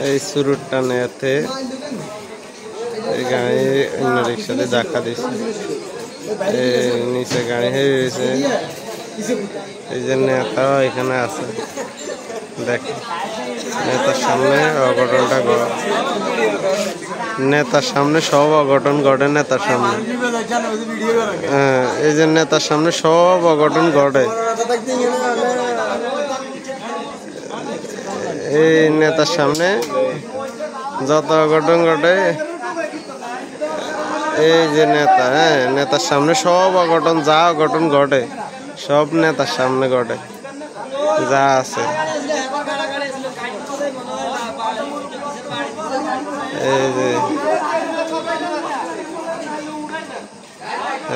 এই সুরুটটা নেতে এই গাড়ি অন্য রিক্সাতে ধাক্কা দিচ্ছে, নিচে গাড়ি হয়ে গেছে। এই যে নেতাও এখানে আছে, দেখে নেতার সামনে অঘটনটা ঘটে, নেতার সামনে সব অঘটন ঘটে নেতার সামনে। হ্যাঁ, এই যে নেতার সামনে সব অঘটন ঘটে। এই নেতার সামনে যত অঘটন ঘটে, এই যে নেতা, হ্যাঁ নেতার সামনে সব অঘটন, যা অঘটন ঘটে সব নেতার সামনে ঘটে, যা আছে।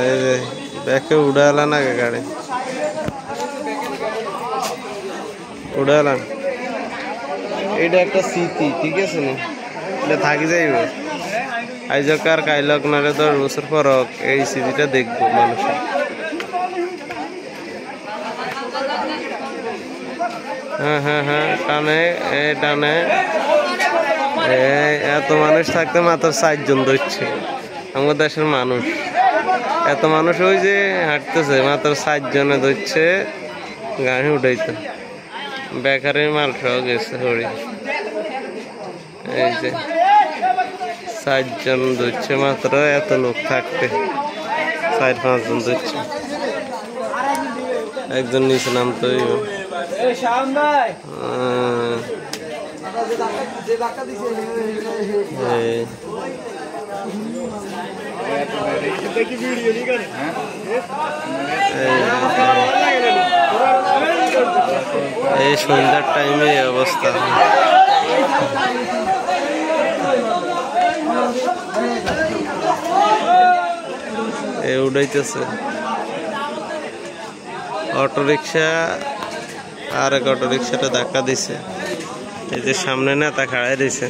এই যে ব্যাকে উড়ালা না গাড়ি, উড়ালাম। এটা একটা স্মৃতি, ঠিক আছে না, এটা থাকি যাইব। আইজকার কাইলক নারে 10 বছর পর এই স্মৃতিটা দেখবো মানুষের। হ্যাঁ হ্যাঁ হ্যাঁ, টানে টানে। এত মানুষ থাকতে মাত্র 4 জন ধরছে আমাদের দেশের মানুষ। এত মানুষ ওই যে হাঁটতেছে, মাত্র 4 জনে ধরছে গাড়ি উঠাইতে। বেকারের মাল সহ গেছে হরি। এই যে 4 জন ধরছে মাত্র, এত লোক থাকতে 4-5 জন ধরছে। একজন নিচে নামতে হইব। এই সন্ধ্যার টাইমে অবস্থা। এই উড়াইতেছে অটো রিক্সা, আর এক অটো রিক্সাটা ধাক্কা দিছে। এই যে সামনে নেতা খাড়াই দিছে,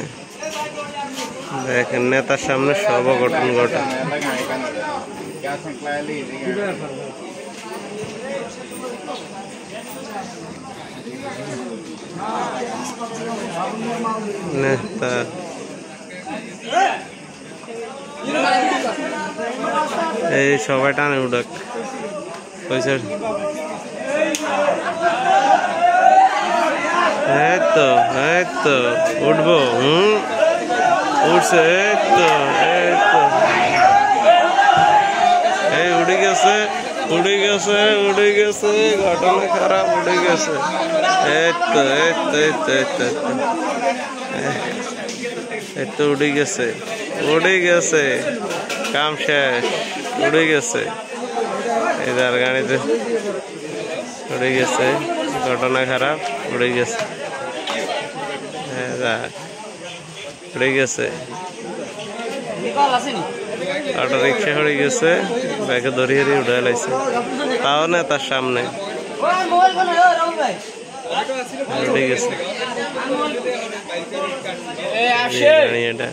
দেখেন নেতার সামনে সব অঘটন ঘটে। নেতা এই সবাই টানে উড়াক পয়সা। এই তো উঠবো, উঠছে, এই উড়ে গেছে, ঘটনা খারাপ, উড়ে গেছে। এই তো উড়ে গেছে, কাম শেষ, উড়ে গেছে। এই যার গাড়িতে উড়ে গেছে, ঘটনা খারাপ, উড়ে গেছে। উড়ে গেছে অটো রিক্সা, উড়ে গেছে, ব্যাগে ধরিয়ে উঠে লাইছে, তাও না তার সামনে উড়ে গেছে। এটা